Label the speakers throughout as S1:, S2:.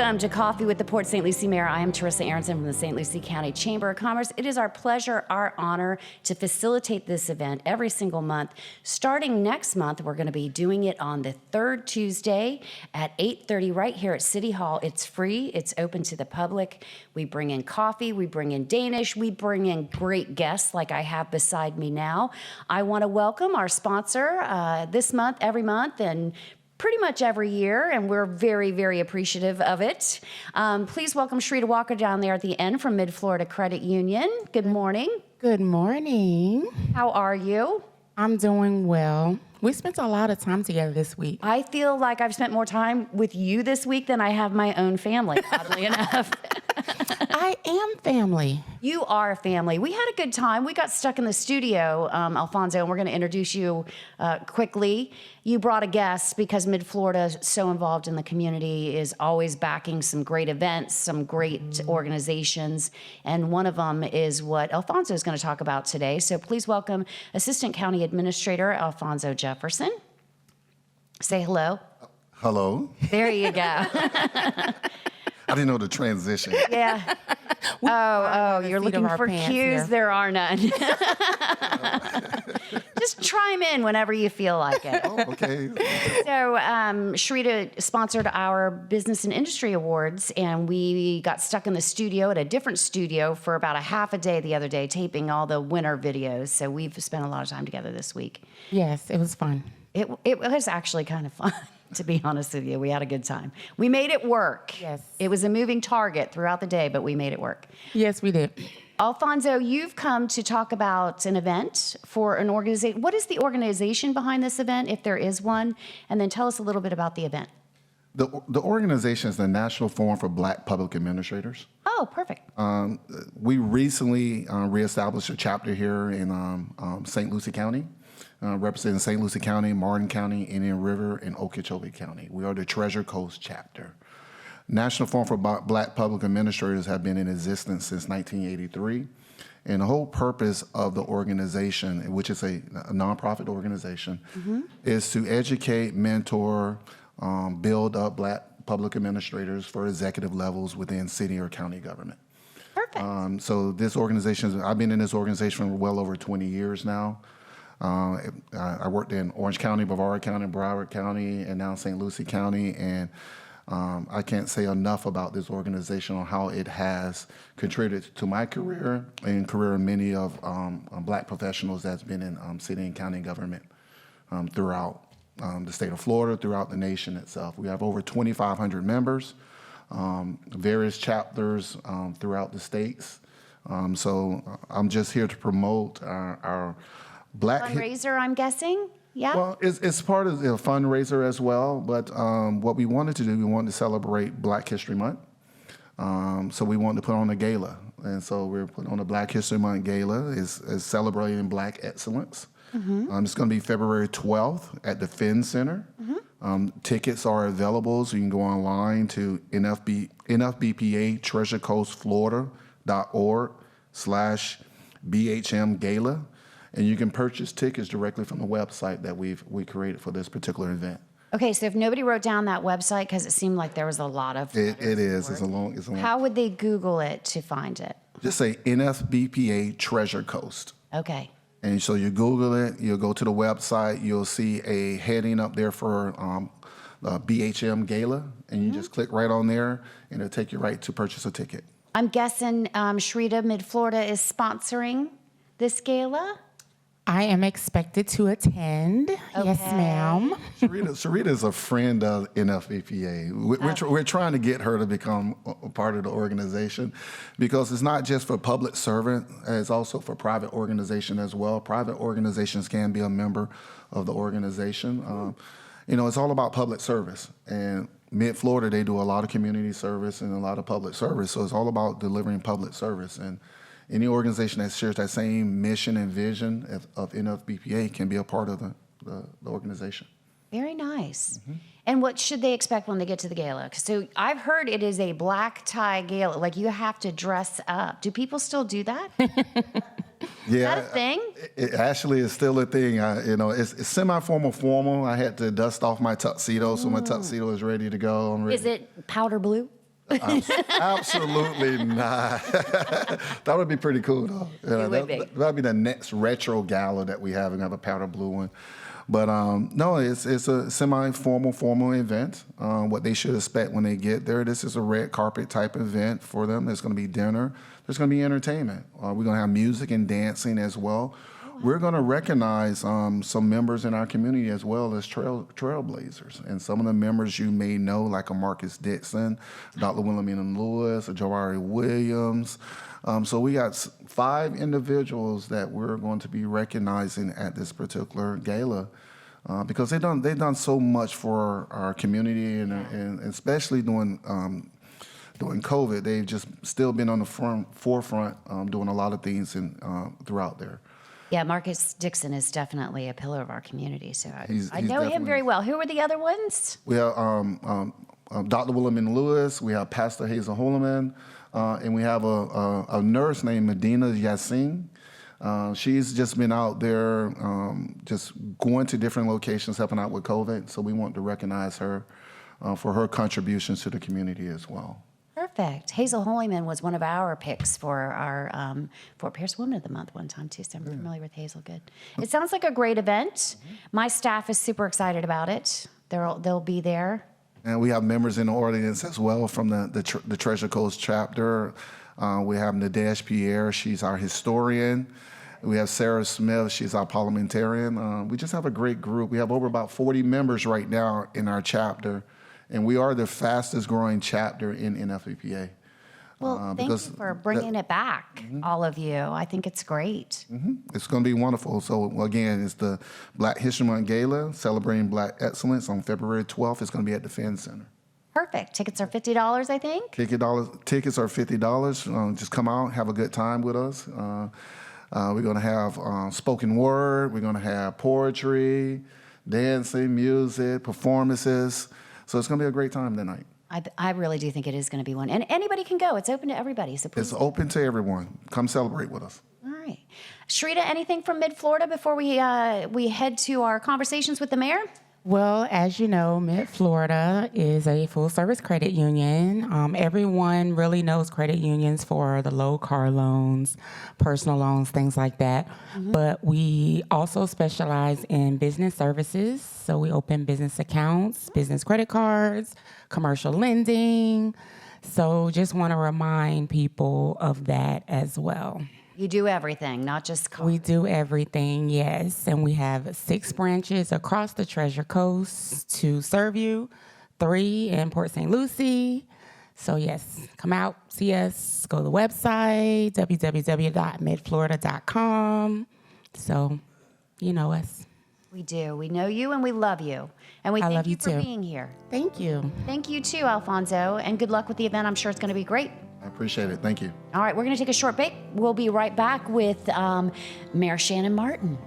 S1: Welcome to Coffee with the Port St. Lucie Mayor. I am Teresa Aronson from the St. Lucie County Chamber of Commerce. It is our pleasure, our honor to facilitate this event every single month. Starting next month, we're going to be doing it on the third Tuesday at 8:30 right here at City Hall. It's free. It's open to the public. We bring in coffee. We bring in Danish. We bring in great guests like I have beside me now. I want to welcome our sponsor this month, every month, and pretty much every year, and we're very, very appreciative of it. Please welcome Shrita Walker down there at the end from Mid-Florida Credit Union. Good morning.
S2: Good morning.
S1: How are you?
S2: I'm doing well. We spent a lot of time together this week.
S1: I feel like I've spent more time with you this week than I have my own family, oddly enough.
S2: I am family.
S1: You are family. We had a good time. We got stuck in the studio, Alfonso, and we're going to introduce you quickly. You brought a guest because Mid-Florida is so involved in the community, is always backing some great events, some great organizations, and one of them is what Alfonso is going to talk about today. So please welcome Assistant County Administrator Alfonso Jefferson. Say hello.
S3: Hello.
S1: There you go.
S3: I didn't know the transition.
S1: Yeah. You're looking for cues?
S2: Here.
S1: There are none. Just chime in whenever you feel like it.
S3: Oh, okay.
S1: So Shrita sponsored our Business and Industry Awards, and we got stuck in the studio at a different studio for about a half a day the other day, taping all the winner videos. So we've spent a lot of time together this week.
S2: Yes, it was fun.
S1: It was actually kind of fun. To be honest with you, we had a good time. We made it work.
S2: Yes.
S1: It was a moving target throughout the day, but we made it work.
S2: Yes, we did.
S1: Alfonso, you've come to talk about an event for an organization. What is the organization behind this event, if there is one? And then tell us a little bit about the event.
S3: The organization is the National Forum for Black Public Administrators.
S1: Oh, perfect.
S3: We recently reestablished a chapter here in St. Lucie County. Representing St. Lucie County, Martin County, Indian River, and Okeechobee County. We are the Treasure Coast chapter. National Forum for Black Public Administrators have been in existence since 1983. And the whole purpose of the organization, which is a nonprofit organization, is to educate, mentor, build up Black public administrators for executive levels within city or county government.
S1: Perfect.
S3: So this organization, I've been in this organization for well over 20 years now. I worked in Orange County, Brevard County, Broward County, and now St. Lucie County. And I can't say enough about this organization on how it has contributed to my career and career of many of Black professionals that's been in city and county government throughout the state of Florida, throughout the nation itself. We have over 2,500 members, various chapters throughout the states. So I'm just here to promote our Black
S1: Fundraiser, I'm guessing? Yeah?
S3: Well, it's part of the fundraiser as well, but what we wanted to do, we wanted to celebrate Black History Month. So we wanted to put on a gala. And so we're putting on a Black History Month gala. It's celebrating Black excellence. It's going to be February 12th at the Finn Center. Tickets are available, so you can go online to NFBPA treasurecoastflorida.org/BHM Gala. And you can purchase tickets directly from the website that we created for this particular event.
S1: Okay, so if nobody wrote down that website, because it seemed like there was a lot of...
S3: It is. It's a long...
S1: How would they Google it to find it?
S3: Just say NFBPA Treasure Coast.
S1: Okay.
S3: And so you Google it, you'll go to the website, you'll see a heading up there for BHM Gala, and you just click right on there, and it'll take you right to purchase a ticket.
S1: I'm guessing Shrita Mid-Florida is sponsoring this gala?
S2: I am expected to attend.
S1: Okay.
S2: Yes, ma'am.
S3: Shrita is a friend of NFBPA. We're trying to get her to become a part of the organization because it's not just for public servant, it's also for private organization as well. Private organizations can be a member of the organization. It's all about public service. And Mid-Florida, they do a lot of community service and a lot of public service. So it's all about delivering public service. And any organization that shares that same mission and vision of NFBPA can be a part of the organization.
S1: Very nice. And what should they expect when they get to the gala? So I've heard it is a black tie gala. Like you have to dress up. Do people still do that?
S3: Yeah,
S1: is that a thing?
S3: It actually is still a thing. It's semi-formal, formal. I had to dust off my tuxedo, so my tuxedo is ready to go.
S1: Is it powder blue?
S3: Absolutely not. That would be pretty cool, though. Yeah,
S1: It would be.
S3: That'd be the next retro gala that we have, and have a powder blue one. But no, it's a semi-formal, formal event. What they should expect when they get there, this is a red carpet type event for them. There's going to be dinner. There's going to be entertainment. We're going to have music and dancing as well. We're going to recognize some members in our community as well as trailblazers. And some of the members you may know, like a Marcus Dixon, Dr. William Lewis, a Jawari Williams. So we got 5 individuals that we're going to be recognizing at this particular gala. Because they've done so much for our community, and especially during COVID, they've just still been on the forefront doing a lot of things throughout there.
S1: Yeah, Marcus Dixon is definitely a pillar of our community, so
S3: He's
S1: I know him
S3: definitely-
S1: very well. Who are the other ones?
S3: We have Dr. William Lewis. We have Pastor Hazel Holloman, and we have a nurse named Medina Yassin. She's just been out there just going to different locations, helping out with COVID. So we want to recognize her for her contributions to the community as well.
S1: Perfect. Hazel Holyman was one of our picks for our Fort Pierce Woman of the Month one time, too, so I'm familiar with Hazel. Good. It sounds like a great event. My staff is super excited about it. They'll be there.
S3: And we have members in the audience as well from the Treasure Coast chapter. We have Nadesh Pierre. She's our historian. We have Sarah Smith. She's our parliamentarian. We just have a great group. We have over about 40 members right now in our chapter. And we are the fastest growing chapter in NFEPA.
S1: Well, thank you for bringing it back, all of you. I think it's great.
S3: It's going to be wonderful. So, again, it's the Black History Month Gala, celebrating Black excellence on February 12th. It's going to be at the Finn Center.
S1: Perfect. Tickets are $50, I think.
S3: Tickets are $50. Just come out, have a good time with us. We're going to have spoken word. We're going to have poetry, dancing, music, performances. So it's going to be a great time tonight.
S1: I really do think it is going to be one. And anybody can go. It's open to everybody. So please.
S3: It's open to everyone. Come celebrate with us.
S1: All right. Shrita, anything from Mid-Florida before we head to our conversations with the mayor?
S2: Well, as you know, Mid-Florida is a full-service credit union. Everyone really knows credit unions for the low car loans, personal loans, things like that. But we also specialize in business services. So we open business accounts, business credit cards, commercial lending. So just want to remind people of that as well.
S1: You do everything, not just cars.
S2: We do everything, yes. And we have 6 branches across the Treasure Coast to serve you, 3 in Port St. Lucie. So, yes, come out, see us, go to the website, www.midflorida.com. So, you know us.
S1: We do. We know you and we love you. And we thank
S2: love
S1: you
S2: you
S1: for
S2: too.
S1: being here.
S2: Thank you.
S1: Thank you too, Alfonso. And good luck with the event. I'm sure it's going to be great.
S3: I appreciate it. Thank you.
S1: All right, we're going to take a short break. We'll be right back with Mayor Shannon Martin.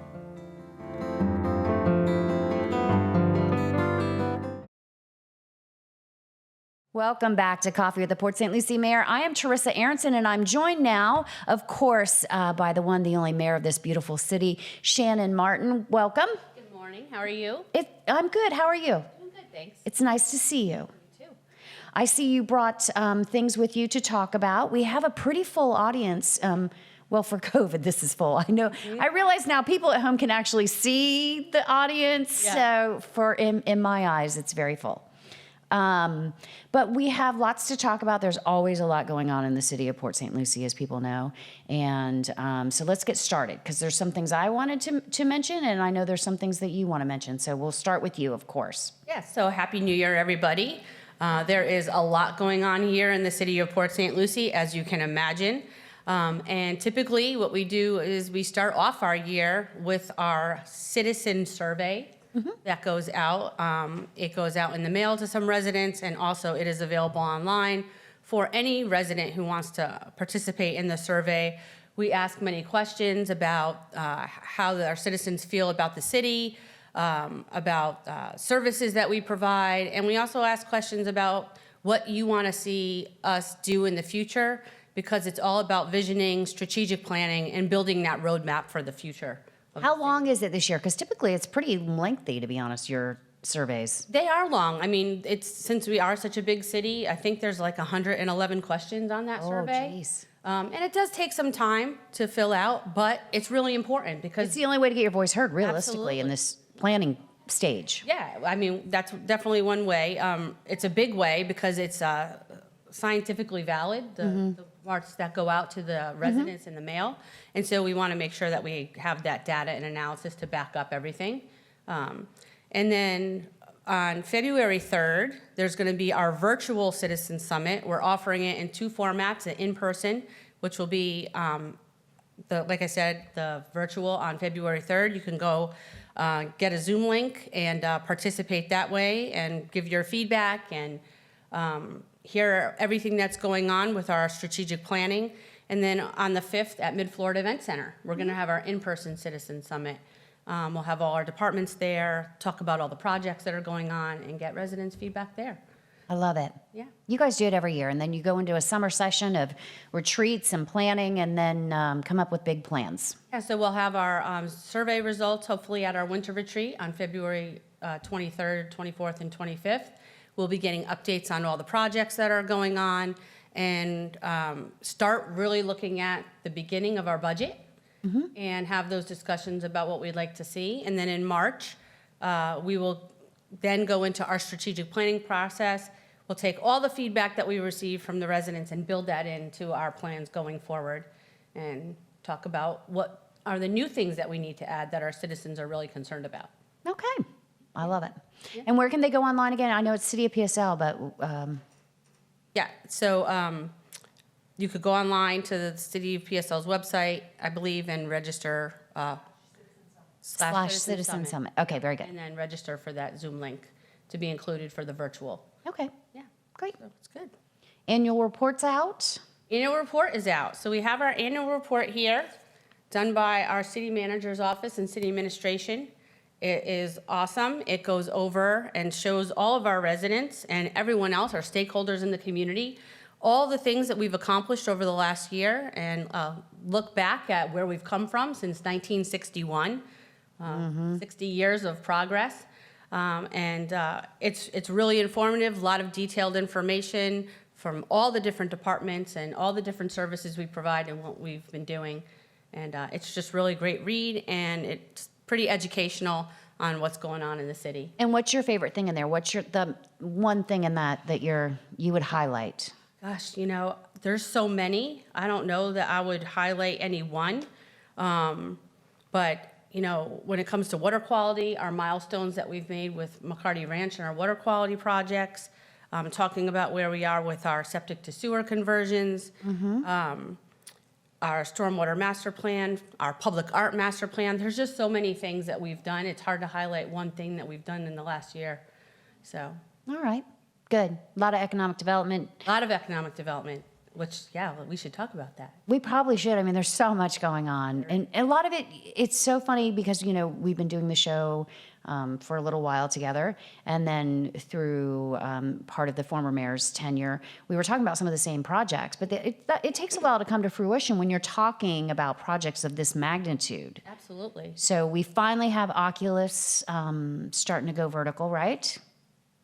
S1: Welcome back to Coffee with the Port St. Lucie Mayor. I am Teresa Aronson, and I'm joined now, of course, by the one, the only mayor of this beautiful city, Shannon Martin. Welcome.
S4: Good morning. How are you?
S1: I'm good. How are you?
S4: I'm good, thanks.
S1: It's nice to see you.
S4: You too.
S1: I see you brought things with you to talk about. We have a pretty full audience. Well, for COVID, this is full. I know. I realize now people at home can actually see the audience.
S4: Yeah.
S1: So in my eyes, it's very full. But we have lots to talk about. There's always a lot going on in the city of Port St. Lucie, as people know. And so let's get started, because there's some things I wanted to mention, and I know there's some things that you want to mention. So we'll start with you, of course.
S4: Yeah, so Happy New Year, everybody. There is a lot going on here in the city of Port St. Lucie, as you can imagine. And typically what we do is we start off our year with our citizen survey that goes out. It goes out in the mail to some residents, and also it is available online for any resident who wants to participate in the survey. We ask many questions about how our citizens feel about the city, about services that we provide, and we also ask questions about what you want to see us do in the future, because it's all about visioning, strategic planning, and building that roadmap for the future.
S1: How long is it this year? Because typically it's pretty lengthy, to be honest, your surveys.
S4: They are long. I mean, since we are such a big city, I think there's like 111 questions on that survey.
S1: Jeez.
S4: And it does take some time to fill out, but it's really important because
S1: It's the only way to get your voice heard, realistically, in
S4: Absolutely.
S1: this planning stage.
S4: yeah, I mean, that's definitely one way. It's a big way because it's scientifically valid, the parts that go out to the residents in the mail. And so we want to make sure that we have that data and analysis to back up everything. And then on February 3rd, there's going to be our virtual Citizen Summit. We're offering it in two formats, an in-person, which will be, like I said, the virtual on February 3rd. You can go get a Zoom link and participate that way and give your feedback and hear everything that's going on with our strategic planning. And then on the 5th at Mid-Florida Event Center, we're going to have our in-person Citizen Summit. We'll have all our departments there, talk about all the projects that are going on, and get residents' feedback there.
S1: I love it.
S4: Yeah.
S1: You guys do it every year, and then you go into a summer session of retreats and planning, and then come up with big plans.
S4: Yeah, so we'll have our survey results hopefully at our winter retreat on February 23rd, 24th, and 25th. We'll be getting updates on all the projects that are going on and start really looking at the beginning of our budget and have those discussions about what we'd like to see. And then in March, we will then go into our strategic planning process. We'll take all the feedback that we receive from the residents and build that into our plans going forward and talk about what are the new things that we need to add that our citizens are really concerned about.
S1: Okay. I love it. And where can they go online again? I know it's City of PSL, but
S4: Yeah, so you could go online to the City of PSL's website, I believe, and register
S1: / Citizen Summit. Okay, very good.
S4: and then register for that Zoom link to be included for the virtual.
S1: Okay,
S4: Yeah,
S1: great.
S4: so it's good.
S1: Annual reports out.
S4: Annual report is out. So we have our annual report here, done by our city manager's office and city administration. It is awesome. It goes over and shows all of our residents and everyone else, our stakeholders in the community, all the things that we've accomplished over the last year and look back at where we've come from since 1961, 60 years of progress. It's really informative, a lot of detailed information from all the different departments and all the different services we provide and what we've been doing. And it's just really great read, and it's pretty educational on what's going on in the city.
S1: And what's your favorite thing in there? What's the one thing in that you would highlight?
S4: Gosh, there's so many. I don't know that I would highlight any one. But, when it comes to water quality, our milestones that we've made with McCarty Ranch and our water quality projects, talking about where we are with our septic to sewer conversions, our stormwater master plan, our public art master plan. There's just so many things that we've done. It's hard to highlight one thing that we've done in the last year. So,
S1: All right, good. A lot of economic development.
S4: a lot of economic development, which, we should talk about that.
S1: We probably should. I mean, there's so much going on. And a lot of it's so funny because, we've been doing the show for a little while together. And then through part of the former mayor's tenure, we were talking about some of the same projects. But it takes a while to come to fruition when you're talking about projects of this magnitude.
S4: Absolutely.
S1: So we finally have Oculus starting to go vertical, right?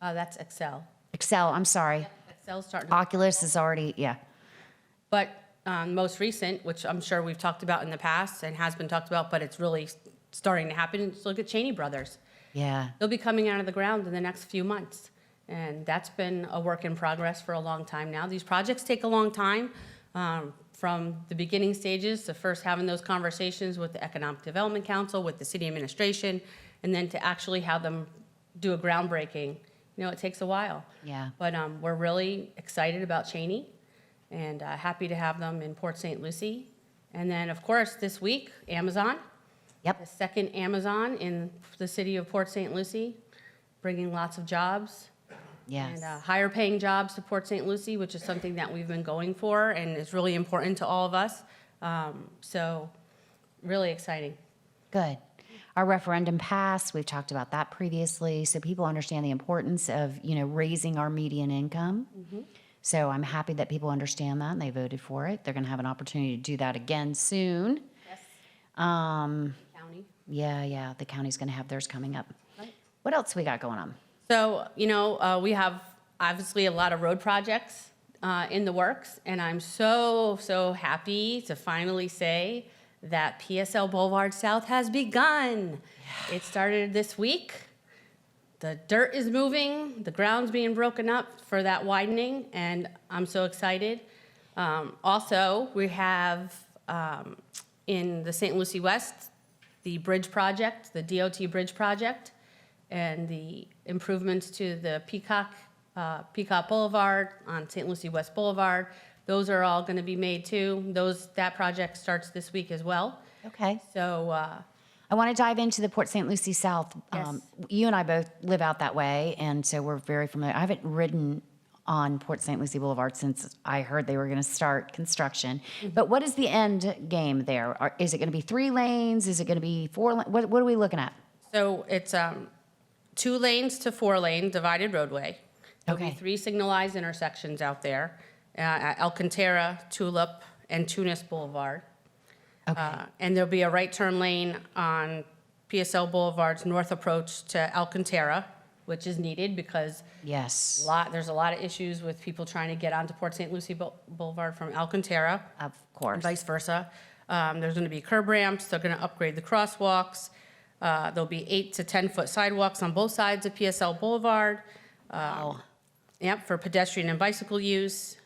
S4: That's Excel.
S1: Excel, I'm sorry.
S4: Excel's starting to.
S1: Oculus is already, yeah.
S4: But most recent, which I'm sure we've talked about in the past and has been talked about, but it's really starting to happen, is look at Cheney Brothers.
S1: Yeah.
S4: They'll be coming out of the ground in the next few months. And that's been a work in progress for a long time now. These projects take a long time, from the beginning stages to first having those conversations with the Economic Development Council, with the city administration, and then to actually have them do a groundbreaking. It takes a while.
S1: Yeah.
S4: But we're really excited about Cheney and happy to have them in Port St. Lucie. And then, of course, this week, Amazon.
S1: Yep.
S4: The second Amazon in the city of Port St. Lucie, bringing lots of jobs.
S1: Yes.
S4: And higher paying jobs to Port St. Lucie, which is something that we've been going for and is really important to all of us. So really exciting.
S1: Good. Our referendum passed. We've talked about that previously. So people understand the importance of, raising our median income. So I'm happy that people understand that and they voted for it. They're going to have an opportunity to do that again soon.
S4: Yes.
S1: Um,
S4: County.
S1: yeah, the county's going to have theirs coming up.
S4: Right.
S1: What else we got going on?
S4: So, we have obviously a lot of road projects in the works, and I'm so happy to finally say that PSL Boulevard South has begun. Yeah. It started this week. The dirt is moving, the ground's being broken up for that widening, and I'm so excited. Also, we have in the St. Lucie West, the bridge project, the DOT bridge project, and the improvements to the Peacock Boulevard on St. Lucie West Boulevard. Those are all going to be made too. That project starts this week as well.
S1: Okay.
S4: So
S1: I want to dive into the Port St. Lucie South.
S4: Yes.
S1: You and I both live out that way, and so we're very familiar. I haven't ridden on Port St. Lucie Boulevard since I heard they were going to start construction. But what is the end game there? Is it going to be 3 lanes? Is it going to be 4 lanes? What are we looking at?
S4: So it's 2 lanes to 4 lane divided roadway. There'll be
S1: Okay.
S4: 3 signalized intersections out there at Alcantara, Tulip, and Tunis Boulevard.
S1: Okay.
S4: And there'll be a right turn lane on PSL Boulevard's north approach to Alcantara, which is needed because
S1: Yes.
S4: there's a lot of issues with people trying to get onto Port St. Lucie Boulevard from Alcantara.
S1: Of
S4: And
S1: course.
S4: vice versa. There's going to be curb ramps. They're going to upgrade the crosswalks. There'll be 8 to 10-foot sidewalks on both sides of PSL Boulevard.
S1: Wow.
S4: Yep, for pedestrian and bicycle use.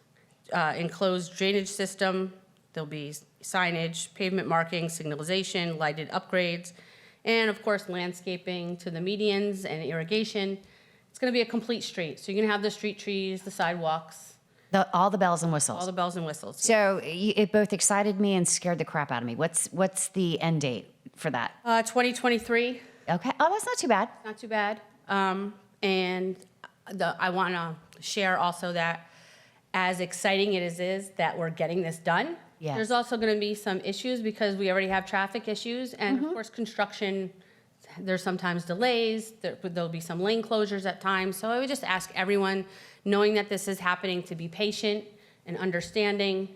S4: Enclosed drainage system. There'll be signage, pavement marking, signalization, lighted upgrades, and of course landscaping to the medians and irrigation. It's going to be a complete street. So you're going to have the street trees, the sidewalks,
S1: All the bells and whistles.
S4: all the bells and whistles.
S1: So it both excited me and scared the crap out of me. What's the end date for that?
S4: 2023.
S1: Okay. Oh, that's not too bad.
S4: Not too bad. And I want to share also that as exciting it is that we're getting this done,
S1: Yes.
S4: there's also going to be some issues because we already have traffic issues. And of course, construction, there's sometimes delays. There'll be some lane closures at times. So I would just ask everyone, knowing that this is happening, to be patient and understanding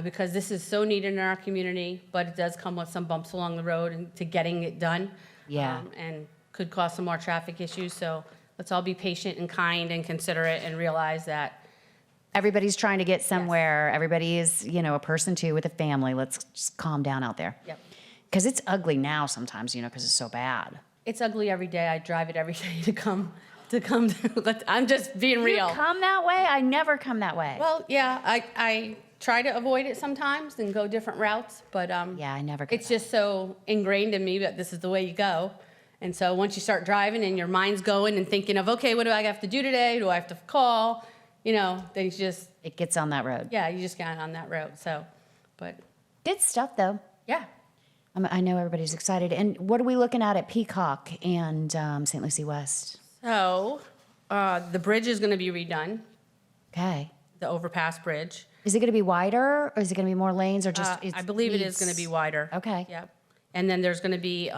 S4: because this is so needed in our community, but it does come with some bumps along the road and to getting it done.
S1: Yeah.
S4: And could cause some more traffic issues. So let's all be patient and kind and considerate and realize that.
S1: Everybody's trying to get somewhere. Everybody is, a person too with a family. Let's just calm down out there.
S4: Yep.
S1: Because it's ugly now sometimes, because it's so bad.
S4: It's ugly every day. I drive it every day to come. I'm just being real.
S1: You come that way? I never come that way.
S4: Well, yeah, I try to avoid it sometimes and go different routes, but
S1: yeah, I never come
S4: it's just so ingrained in me that this is the way you go. And so once you start driving and your mind's going and thinking of, okay, what do I have to do today? Do I have to call? Then you just,
S1: It gets on that road.
S4: yeah, you just got on that road. So, but
S1: Good stuff, though.
S4: yeah.
S1: I know everybody's excited. And what are we looking at Peacock and St. Lucie West?
S4: So the bridge is going to be redone,
S1: Okay.
S4: the overpass bridge.
S1: Is it going to be wider, or is it going to be more lanes, or just?
S4: I believe it is going to be wider.
S1: Okay.
S4: Yep. And then there's going to be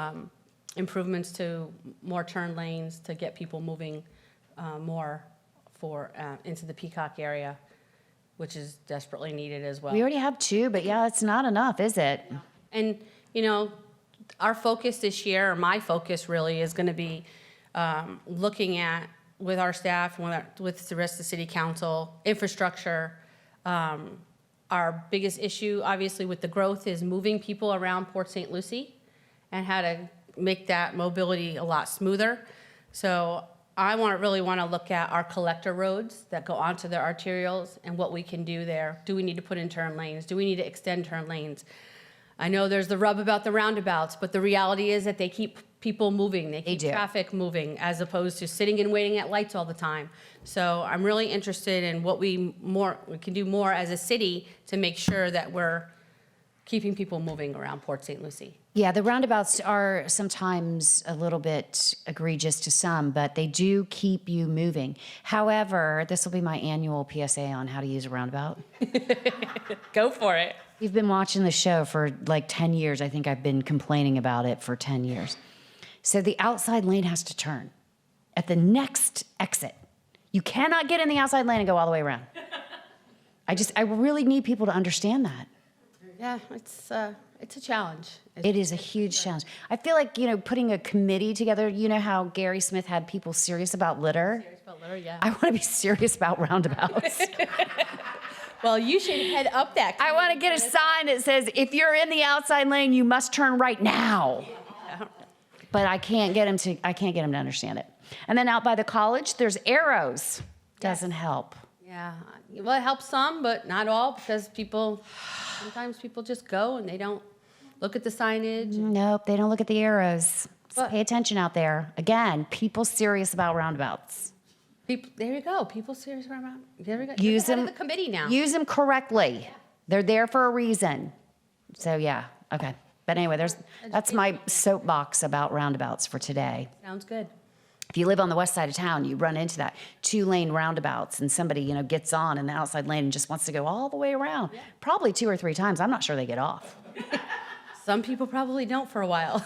S4: improvements to more turn lanes to get people moving more into the Peacock area, which is desperately needed as well.
S1: We already have 2, but yeah, it's not enough, is it?
S4: And, our focus this year, or my focus really, is going to be looking at, with our staff, with the rest of the city council, infrastructure. Our biggest issue, obviously, with the growth is moving people around Port St. Lucie and how to make that mobility a lot smoother. So I really want to look at our collector roads that go onto the arterials and what we can do there. Do we need to put in turn lanes? Do we need to extend turn lanes? I know there's the rub about the roundabouts, but the reality is that they keep people moving. They keep
S1: do.
S4: traffic moving as opposed to sitting and waiting at lights all the time. So I'm really interested in what we can do more as a city to make sure that we're keeping people moving around Port St. Lucie.
S1: Yeah, the roundabouts are sometimes a little bit egregious to some, but they do keep you moving. However, this will be my annual PSA on how to use a roundabout.
S4: Go for it.
S1: You've been watching the show for like 10 years. I think I've been complaining about it for 10 years. So the outside lane has to turn at the next exit. You cannot get in the outside lane and go all the way around. I really need people to understand that.
S4: Yeah, it's a challenge.
S1: It is a huge challenge. I feel like, putting a committee together, you know how Gary Smith had people serious about litter?
S4: Serious about litter, yeah.
S1: I want to be serious about roundabouts.
S4: Well, you should head up that.
S1: I want to get a sign that says, if you're in the outside lane, you must turn right now. But I can't get him to understand it. And then out by the college, there's arrows. Doesn't help.
S4: Yeah, well, it helps some, but not all, because sometimes people just go and they don't look at the signage.
S1: Nope, they don't look at the arrows. So
S4: But-
S1: pay attention out there. Again, people serious about roundabouts.
S4: People, there you go. People serious about. There we go.
S1: Use
S4: You're the head
S1: them.
S4: of the committee now.
S1: Use them correctly. They're there for a reason. So yeah, okay. But anyway, that's my soapbox about roundabouts for today.
S4: Sounds good.
S1: If you live on the west side of town, you run into that 2-lane roundabouts, and somebody gets on in the outside lane and just wants to go all the way around. Yeah. Probably 2 or 3 times. I'm not sure they get off.
S4: Some people probably don't for a while.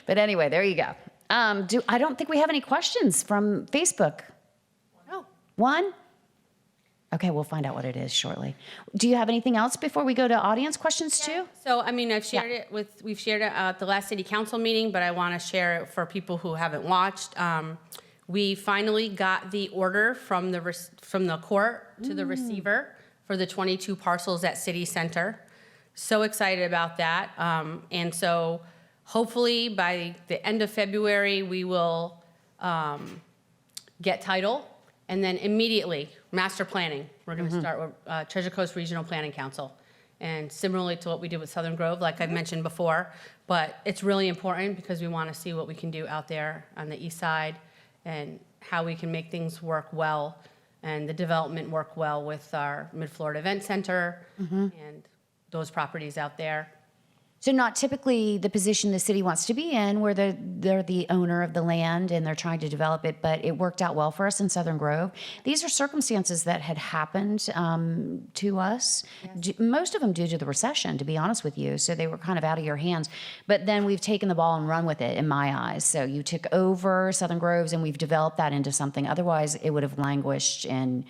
S1: But anyway, there you go. I don't think we have any questions from Facebook.
S4: No.
S1: One? Okay, we'll find out what it is shortly. Do you have anything else before we go to audience questions too?
S4: So, I mean, we've shared it at the last city council meeting, but I want to share it for people who haven't watched. We finally got the order from the court to the receiver for the 22 parcels at City Center. So excited about that. And so hopefully by the end of February, we will get title. And then immediately, master planning. We're going to start with Treasure Coast Regional Planning Council. And similarly to what we did with Southern Grove, like I've mentioned before, but it's really important because we want to see what we can do out there on the east side and how we can make things work well and the development work well with our Mid-Florida Event Center and those properties out there.
S1: So not typically the position the city wants to be in, where they're the owner of the land and they're trying to develop it, but it worked out well for us in Southern Grove. These are circumstances that had happened to us, most of them due to the recession, to be honest with you. So they were kind of out of your hands. But then we've taken the ball and run with it, in my eyes. So you took over Southern Groves and we've developed that into something. Otherwise, it would have languished in,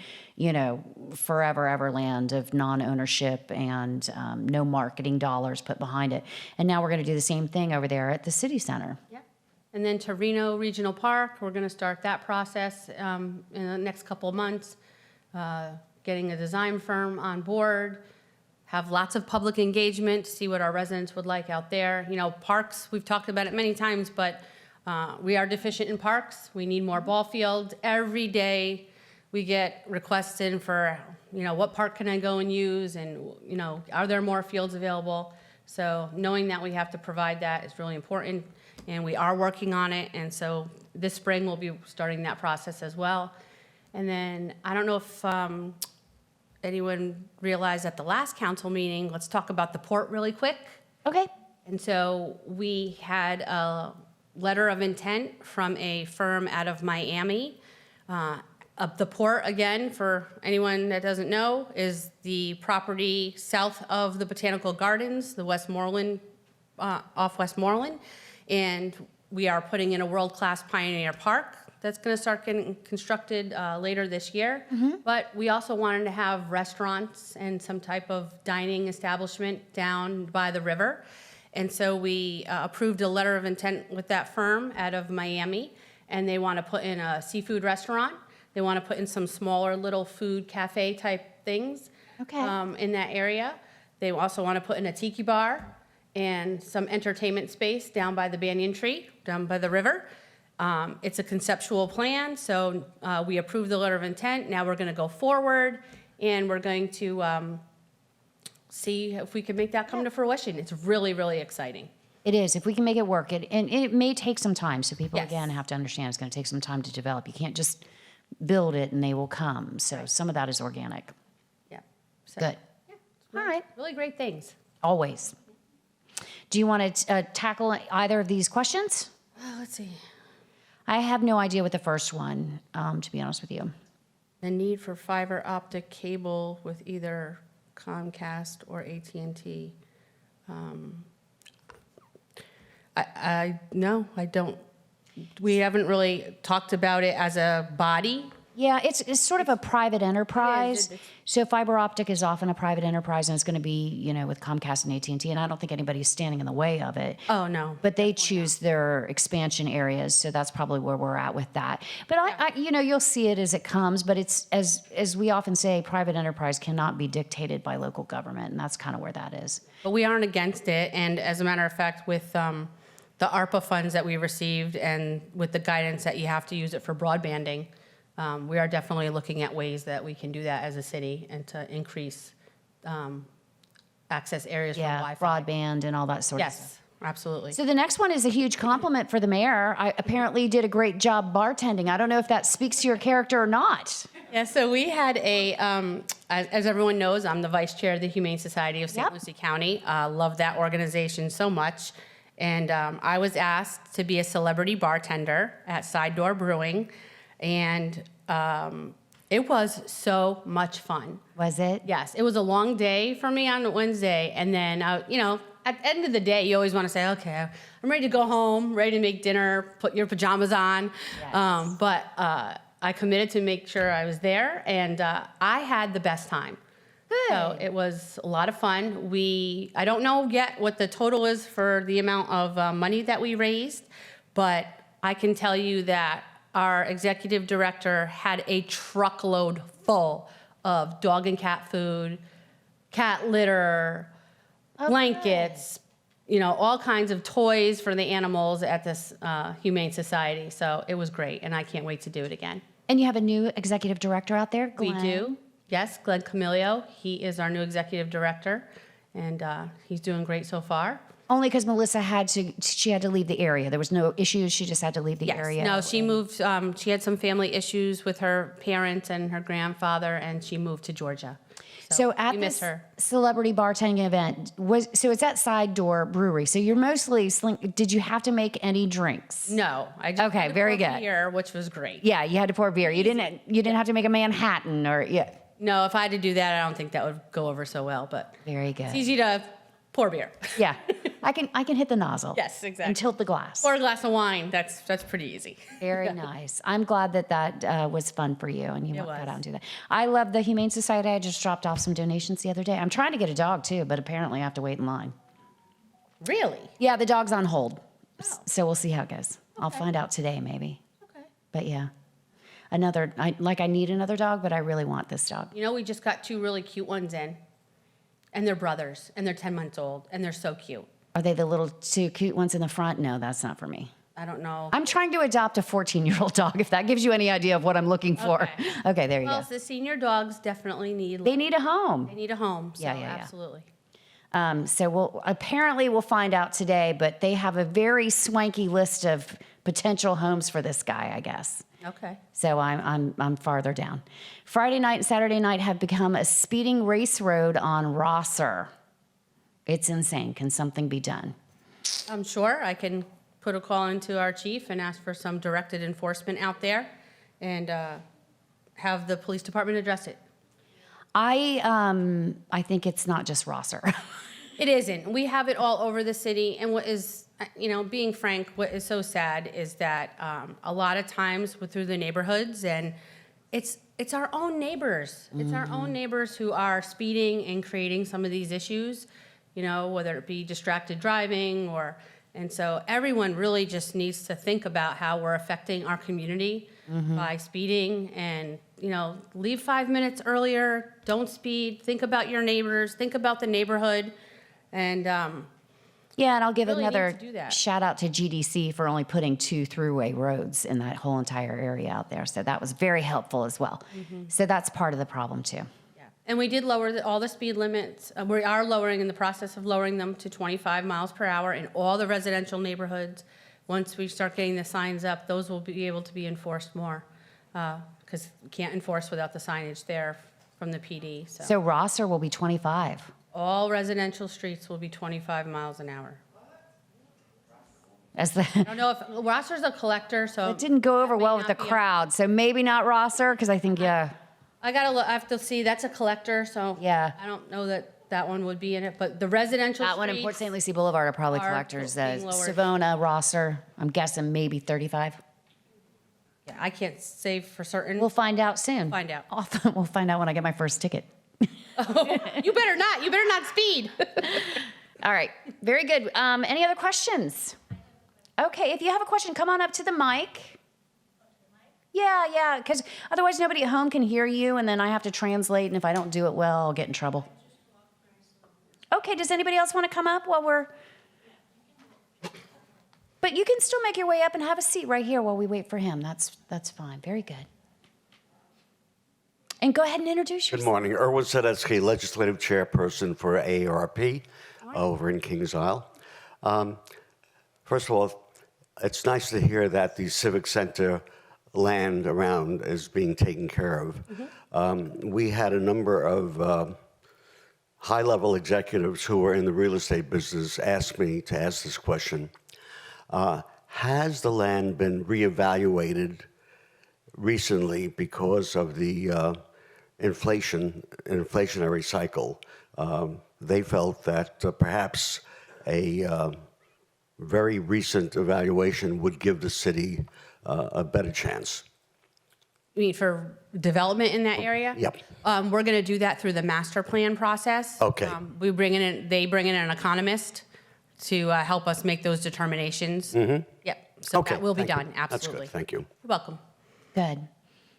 S1: forever ever land of non-ownership and no marketing dollars put behind it. And now we're going to do the same thing over there at the city center.
S4: Yeah. And then to Reno Regional Park, we're going to start that process in the next couple of months, getting a design firm on board, have lots of public engagement to see what our residents would like out there. Parks, we've talked about it many times, but we are deficient in parks. We need more ball fields. Every day we get requests in for, what park can I go and use? And, are there more fields available? So knowing that we have to provide that is really important, and we are working on it. And so this spring we'll be starting that process as well. And then I don't know if anyone realized at the last council meeting, let's talk about the port really quick.
S1: Okay.
S4: And so we had a letter of intent from a firm out of Miami. The port, again, for anyone that doesn't know, is the property south of the Botanical Gardens, the Westmoreland, off Westmoreland. And we are putting in a world-class Pioneer Park that's going to start getting constructed later this year. But we also wanted to have restaurants and some type of dining establishment down by the river. And so we approved a letter of intent with that firm out of Miami, and they want to put in a seafood restaurant. They want to put in some smaller little food cafe type things in that area. They also want to put in a tiki bar and some entertainment space down by the banyan tree, down by the river. It's a conceptual plan, so we approved the letter of intent. Now we're going to go forward, and we're going to see if we can make that come to fruition. It's really, really exciting.
S1: It is. If we can make it work, and it may take some time. So people,
S4: Yes.
S1: again, have to understand it's going to take some time to develop. You can't just build it and they will come. So some of that is organic.
S4: Yeah. So,
S1: Good.
S4: Yeah,
S1: All right.
S4: really great things.
S1: Always. Do you want to tackle either of these questions?
S4: Let's see.
S1: I have no idea what the first one, to be honest with you.
S4: The need for fiber optic cable with either Comcast or AT&T. No, I don't. We haven't really talked about it as a body,
S1: Yeah, it's sort of a private enterprise.
S4: It is.
S1: So fiber optic is often a private enterprise, and it's going to be, with Comcast and AT&T, and I don't think anybody's standing in the way of it.
S4: Oh, no.
S1: But they choose their expansion areas, so that's probably where we're at with that. But you'll see it as it comes. But it's as we often say, private enterprise cannot be dictated by local government, and that's kind of where that is.
S4: But we aren't against it, and as a matter of fact, with the ARPA funds that we received and with the guidance that you have to use it for broadbanding, we are definitely looking at ways that we can do that as a city and to increase access areas for
S1: Yeah,
S4: Wi-Fi.
S1: broadband and all that sort of stuff.
S4: Yes, absolutely.
S1: So the next one is a huge compliment for the mayor. Apparently did a great job bartending. I don't know if that speaks to your character or not.
S4: Yeah, so we had as everyone knows, I'm the vice chair of the Humane Society of St.
S1: Yep.
S4: Lucie County. Love that organization so much. And I was asked to be a celebrity bartender at Side Door Brewing. And it was so much fun.
S1: Was it?
S4: Yes, it was a long day for me on Wednesday. And then, at the end of the day, you always want to say, okay, I'm ready to go home, ready to make dinner, put your pajamas on.
S1: Yes.
S4: But I committed to make sure I was there, and I had the best time.
S1: Good.
S4: So it was a lot of fun. I don't know yet what the total is for the amount of money that we raised, but I can tell you that our executive director had a truckload full of dog and cat food, cat litter, blankets, all kinds of toys for the animals at this Humane Society. So it was great, and I can't wait to do it again.
S1: And you have a new executive director out there, Glenn.
S4: We do. Yes, Glenn Camilio. He is our new executive director, and he's doing great so far.
S1: Only because Melissa had to leave the area. There was no issues. She just had to leave the
S4: Yes.
S1: area.
S4: No, she moved. She had some family issues with her parents and her grandfather, and she moved to Georgia.
S1: So at
S4: we miss
S1: this
S4: her.
S1: celebrity bartending event, it's at Side Door Brewery. So you're mostly, did you have to make any drinks?
S4: No, I just
S1: Okay,
S4: had to
S1: very
S4: pour
S1: good.
S4: beer, which was great.
S1: Yeah, you had to pour beer. You didn't have to make a Manhattan or, yeah.
S4: No, if I had to do that, I don't think that would go over so well. But
S1: Very good.
S4: it's easy to pour beer.
S1: Yeah, I can hit the nozzle.
S4: Yes, exactly.
S1: And tilt the glass.
S4: Pour a glass of wine. That's pretty easy.
S1: Very nice. I'm glad that was fun for you and you got
S4: was.
S1: out and do that. I love the Humane Society. I just dropped off some donations the other day. I'm trying to get a dog too, but apparently I have to wait in line.
S4: Really?
S1: Yeah, the dog's on hold. So we'll see how it goes. I'll find out today maybe.
S4: Okay.
S1: But yeah. I need another dog, but I really want this dog.
S4: We just got 2 really cute ones in, and they're brothers, and they're 10 months old, and they're so cute.
S1: Are they the little 2 cute ones in the front? No, that's not for me.
S4: I don't know.
S1: I'm trying to adopt a 14-year-old dog, if that gives you any idea of what I'm looking for.
S4: Okay.
S1: Okay, there you
S4: Well,
S1: go.
S4: the senior dogs definitely need.
S1: They need a home.
S4: They need a home. So
S1: Yeah, yeah, yeah.
S4: absolutely.
S1: So we'll find out today, but they have a very swanky list of potential homes for this guy, I guess.
S4: Okay.
S1: So I'm farther down. Friday night and Saturday night have become a speeding race road on Rosser. It's insane. Can something be done?
S4: I'm sure I can put a call into our chief and ask for some directed enforcement out there, and have the police department address it.
S1: I think it's not just Rosser.
S4: It isn't. We have it all over the city, and what is, being frank, what is so sad is that a lot of times through the neighborhoods, and it's our own neighbors. It's our own neighbors who are speeding and creating some of these issues, whether it be distracted driving and so everyone really just needs to think about how we're affecting our community by speeding and, leave 5 minutes earlier, don't speed, think about your neighbors, think about the neighborhood, and
S1: Yeah, and I'll give
S4: Really need
S1: another
S4: to do that.
S1: shout out to GDC for only putting 2 throughway roads in that whole entire area out there. So that was very helpful as well. So that's part of the problem too.
S4: Yeah, and we did lower all the speed limits. We are in the process of lowering them to 25 miles per hour in all the residential neighborhoods. Once we start getting the signs up, those will be able to be enforced more, because we can't enforce without the signage there from the PD.
S1: So Rosser will be 25.
S4: All residential streets will be 25 miles an hour.
S1: As the
S4: I don't know if Rosser's a collector, so
S1: it didn't go over
S4: that may
S1: well with the
S4: not be a-
S1: crowd, so maybe not Rosser because I think
S4: I have to see. That's a collector, so
S1: Yeah.
S4: I don't know that one would be in it, but the residential
S1: that one in Port
S4: streets-
S1: St. Lucie Boulevard are probably
S4: are
S1: collectors.
S4: being lowered.
S1: Savona, Rosser, I'm guessing maybe 35.
S4: Yeah, I can't say for certain.
S1: We'll find out soon.
S4: Find out.
S1: We'll find out when I get my first ticket.
S4: You better not. You better not speed.
S1: All right, very good. Any other questions? Okay, if you have a question, come on up to the mic. Yeah, because otherwise nobody at home can hear you, and then I have to translate, and if I don't do it well, I'll get in trouble. Okay, does anybody else want to come up while we're... But you can still make your way up and have a seat right here while we wait for him. That's fine. Very good. And go ahead and introduce yourself.
S5: Good morning. Erwin Sadetsky, Legislative Chairperson for Aarp over in Kings Isle. First of all, it's nice to hear that the Civic Center land around is being taken care of. We had a number of high-level executives who were in the real estate business ask me to ask this question. Has the land been reevaluated recently because of the inflationary cycle? They felt that perhaps a very recent evaluation would give the city a better chance.
S4: You mean for development in that area?
S5: Yep.
S4: We're going to do that through the master plan process.
S5: Okay.
S4: They bring in an economist to help us make those determinations. Yep. So
S5: Okay,
S4: that will be
S5: thank you.
S4: done. Absolutely.
S5: That's good. Thank you.
S4: You're welcome.
S1: Good.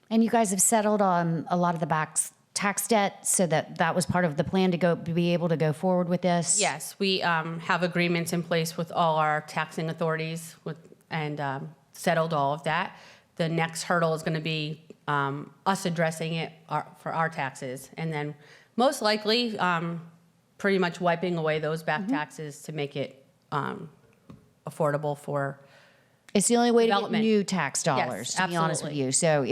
S1: And you guys have settled on a lot of the tax debt, so that was part of the plan to be able to go forward with this?
S4: Yes, we have agreements in place with all our taxing authorities and settled all of that. The next hurdle is going to be us addressing it for our taxes, and then most likely pretty much wiping away those back taxes to make it affordable for.
S1: It's the only way to get
S4: Development.
S1: new tax dollars,
S4: Yes,
S1: to be honest with
S4: absolutely.
S1: you. So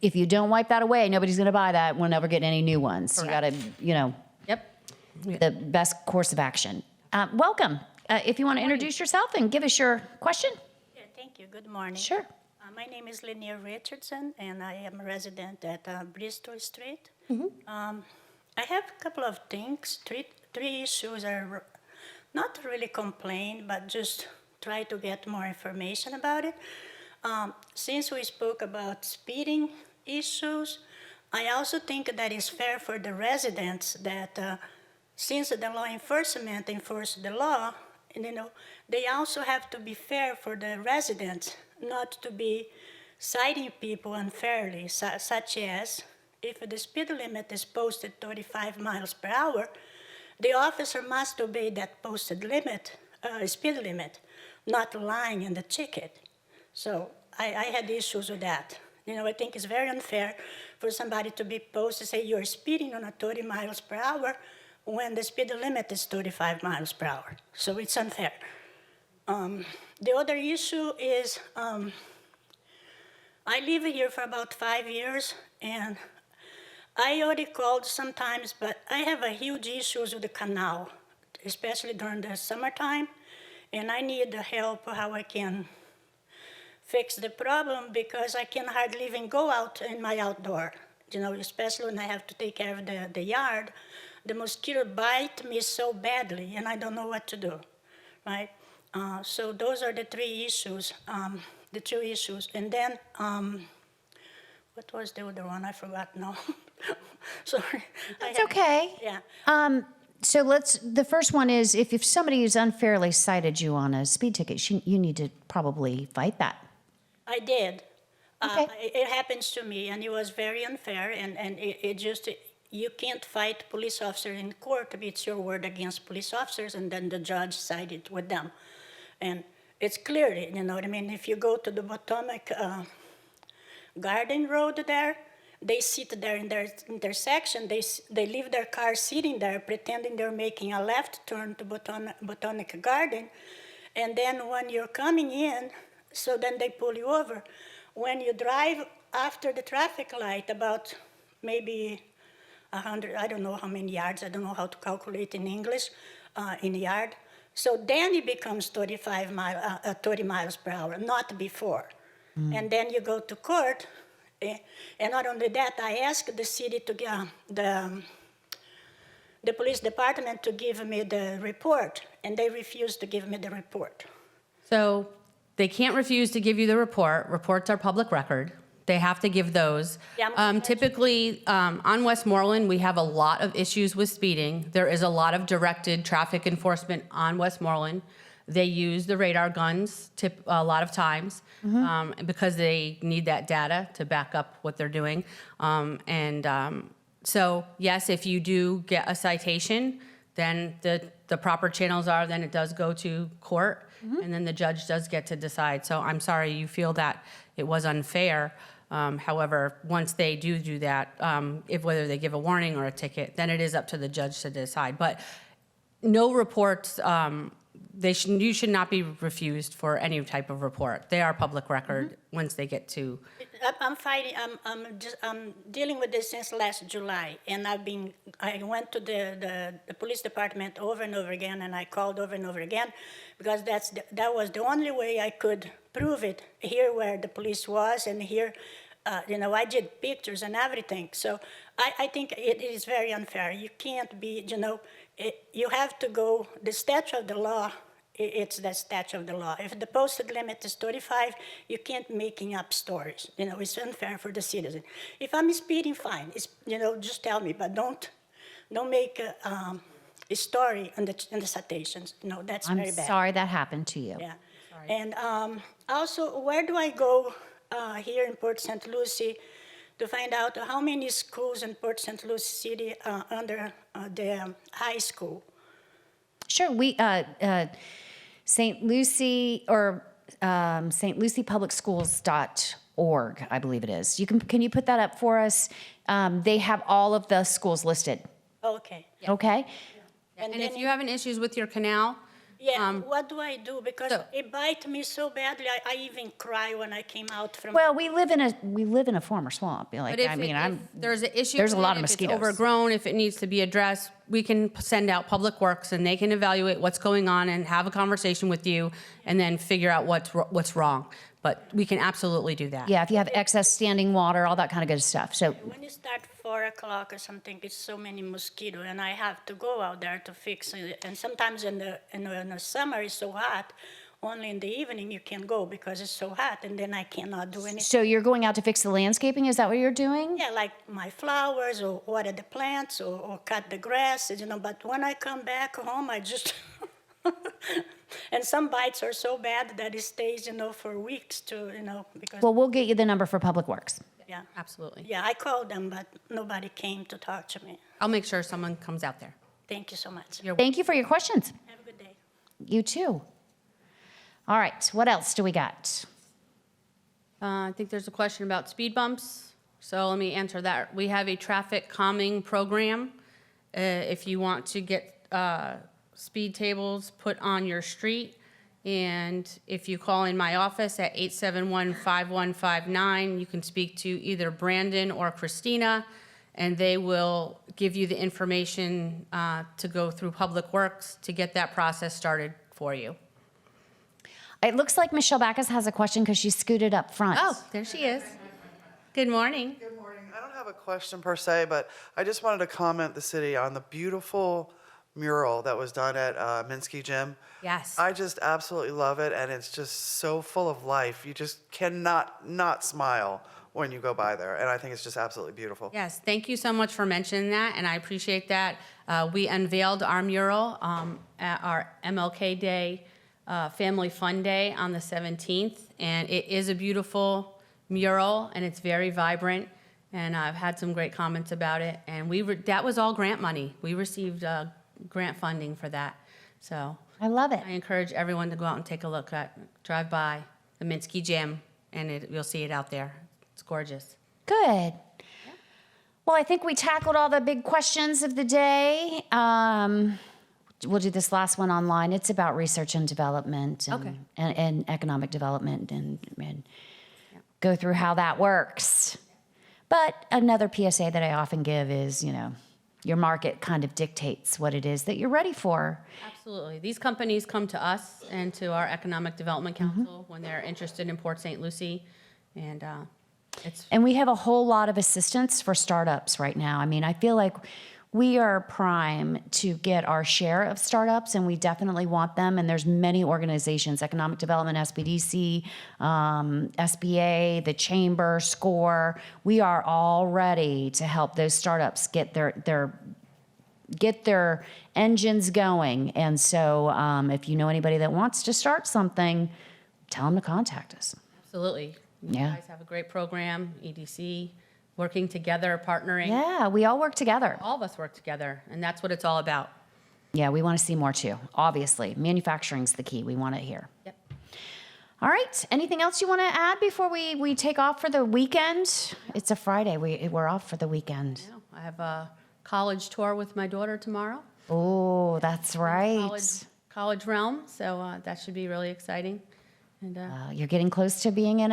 S1: if you don't wipe that away, nobody's going to buy that. We'll never get any new ones. You got
S4: Correct.
S1: to,
S4: Yep.
S1: the best course of action. Welcome. If you want to introduce yourself and give us your question.
S6: Yeah, thank you. Good morning.
S1: Sure.
S6: My name is Lanier Richardson, and I am a resident at Bristol Street. I have a couple of things. Three issues are not really complain, but just try to get more information about it. Since we spoke about speeding issues, I also think that it's fair for the residents that since the law enforcement enforce the law, and, they also have to be fair for the residents, not to be citing people unfairly, such as if the speed limit is posted 35 miles per hour, the officer must obey that posted speed limit, not lying in the ticket. So I had issues with that. I think it's very unfair for somebody to be posted, say you're speeding on a 30 miles per hour when the speed limit is 35 miles per hour. So it's unfair. The other issue is I live here for about 5 years, and I already called sometimes, but I have a huge issues with the canal, especially during the summertime, and I need the help how I can fix the problem because I can hardly even go out in my outdoor, especially when I have to take care of the yard. The mosquito bite me so badly, and I don't know what to do, right? So those are the three issues, the two issues. And then, what was the other one? I forgot now. Sorry.
S1: It's okay.
S6: Yeah.
S1: So the first one is if somebody has unfairly cited you on a speed ticket, you need to probably fight that.
S6: I did.
S1: Okay.
S6: It happens to me, and it was very unfair, and it just, you can't fight police officer in court if it's your word against police officers, and then the judge sided with them. And it's clearly, what I mean, if you go to the Potomac Garden Road there, they sit there in their intersection, they leave their car sitting there pretending they're making a left turn to Botanic Garden, and then when you're coming in, so then they pull you over. When you drive after the traffic light, about maybe 100, I don't know how many yards, I don't know how to calculate in English, in a yard. So then it becomes 30 miles per hour, not before. And then you go to court, and not only that, I asked the city to get the police department to give me the report, and they refused to give me the report.
S4: So they can't refuse to give you the report. Reports are public record. They have to give those.
S6: Yeah, I'm-
S4: Typically, on Westmoreland, we have a lot of issues with speeding. There is a lot of directed traffic enforcement on Westmoreland. They use the radar guns a lot of times because they need that data to back up what they're doing. So yes, if you do get a citation, then the proper channels are, then it does go to court, and then the judge does get to decide. So I'm sorry you feel that it was unfair. However, once they do that, if whether they give a warning or a ticket, then it is up to the judge to decide. But no reports, you should not be refused for any type of report. They are public record once they get to.
S6: I'm fighting. I'm dealing with this since last July, and I went to the police department over and over again, and I called over and over again, because that was the only way I could prove it. Here, where the police was, and here, I did pictures and everything. So I think it is very unfair. You can't be, you have to go. The statute of the law. It's the statute of the law. If the posted limit is 35, you can't making up stories. It's unfair for the citizen. If I'm speeding, fine. Just tell me, but don't make a story in the citations. That's
S1: I'm
S6: very bad.
S1: sorry that happened to you.
S6: Yeah. And also, where do I go here in Port St. Lucie to find out how many schools in Port St. Lucie City under the high school?
S1: Sure, we St. Lucie or St. Lucie Public Schools.org, I believe it is. Can you put that up for us? They have all of the schools listed.
S6: Okay.
S1: Okay.
S4: And if you have any issues with your canal,
S6: What do I do? Because it bite me so badly. I even cry when I came out from.
S1: Well, we live in a former swamp. Like,
S4: but if there's an issue,
S1: there's a
S4: with
S1: lot
S4: it,
S1: of
S4: if
S1: mosquitoes.
S4: It's overgrown, if it needs to be addressed, we can send out Public Works, and they can evaluate what's going on and have a conversation with you, and then figure out what's wrong. But we can absolutely do that.
S1: Yeah, if you have excess standing water, all that kind of good stuff. So
S6: When you start 4 o'clock or something, it's so many mosquitoes, and I have to go out there to fix it. And sometimes in the summer it's so hot, only in the evening you can go because it's so hot, and then I cannot do anything.
S1: So you're going out to fix the landscaping? Is that what you're doing?
S6: Yeah, like my flowers or water the plants or cut the grass, But when I come back home, I just. And some bites are so bad that it stays, for weeks because.
S1: Well, we'll get you the number for Public Works.
S6: Yeah.
S4: Absolutely.
S6: Yeah, I called them, but nobody came to talk to me.
S4: I'll make sure someone comes out there.
S6: Thank you so much.
S1: Thank you for your questions.
S6: Have a good day.
S1: You too. All right, what else do we got?
S4: I think there's a question about speed bumps, so let me answer that. We have a traffic calming program. If you want to get speed tables put on your street, and if you call in my office at 871-5159, you can speak to either Brandon or Christina, and they will give you the information to go through Public Works to get that process started for you.
S1: It looks like Michelle Backus has a question because she scooted up front.
S4: Oh, there she is. Good morning.
S7: Good morning. I don't have a question per se, but I just wanted to comment the city on the beautiful mural that was done at Minsky Gym.
S4: Yes.
S7: I just absolutely love it, and it's just so full of life. You just cannot not smile when you go by there, and I think it's just absolutely beautiful.
S4: Yes, thank you so much for mentioning that, and I appreciate that. We unveiled our mural at our MLK Day Family Fun Day on the 17th, and it is a beautiful mural, and it's very vibrant, and I've had some great comments about it, and that was all grant money. We received grant funding for that, so
S1: I love it.
S4: I encourage everyone to go out and take a look drive by the Minsky Gym, and you'll see it out there. It's gorgeous.
S1: Good. Well, I think we tackled all the big questions of the day. We'll do this last one online. It's about research and development and economic development and go through how that works. But another PSA that I often give is, your market kind of dictates what it is that you're ready for.
S4: Absolutely. These companies come to us and to our Economic Development Council when they're interested in Port St. Lucie, and
S1: And we have a whole lot of assistance for startups right now. I mean, I feel like we are prime to get our share of startups, and we definitely want them. And there's many organizations, Economic Development, SBDC, SBA, the Chamber, SCORE. We are all ready to help those startups get their engines going. And so if you know anybody that wants to start something, tell them to contact us.
S4: Absolutely. You
S1: Yeah.
S4: guys have a great program, EDC, working together, partnering.
S1: Yeah, we all work together.
S4: All of us work together, and that's what it's all about.
S1: Yeah, we want to see more too, obviously. Manufacturing's the key. We want it here.
S4: Yep.
S1: All right. Anything else you want to add before we take off for the weekend? It's a Friday. We're off for the weekend.
S4: Yeah, I have a college tour with my daughter tomorrow.
S1: Oh, that's right.
S4: College realm, so that should be really exciting. And
S1: You're getting close to being an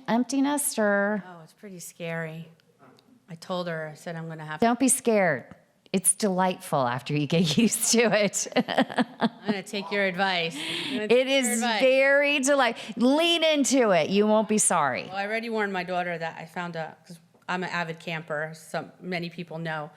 S1: empty nester.
S4: oh, it's pretty scary. I told her, I said I'm going to have
S1: Don't be scared. It's delightful after you get used to it.
S4: I'm going to take your advice.
S1: It is very delightful. Lean into it. You won't be sorry.
S4: Well, I already warned my daughter that I found because I'm an avid camper, many people know,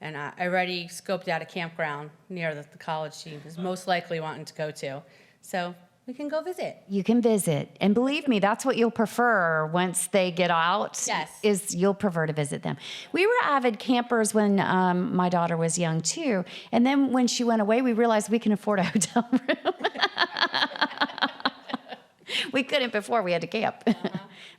S4: and I already scoped out a campground near the college she is most likely wanting to go to. So we can go visit.
S1: You can visit. And believe me, that's what you'll prefer once they get out.
S4: Yes.
S1: Is you'll prefer to visit them. We were avid campers when my daughter was young too. And then when she went away, we realized we can afford a hotel room. We couldn't before, we had to camp.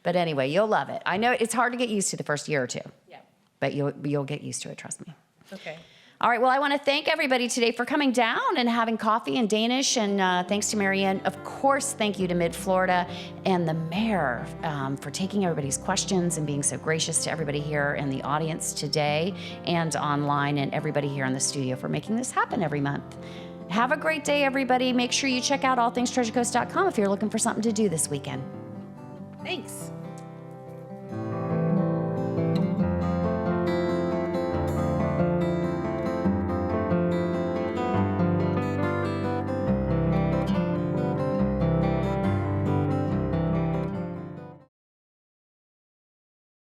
S1: But anyway, you'll love it. I know it's hard to get used to the first year or two.
S4: Yeah.
S1: But you'll get used to it, trust me.
S4: Okay.
S1: All right, well, I want to thank everybody today for coming down and having coffee in Danish. And thanks to Marianne. Of course, thank you to Mid-Florida and the mayor for taking everybody's questions and being so gracious to everybody here in the audience today and online, and everybody here in the studio for making this happen every month. Have a great day, everybody. Make sure you check out allthingstreasurecoast.com if you're looking for something to do this weekend.
S4: Thanks.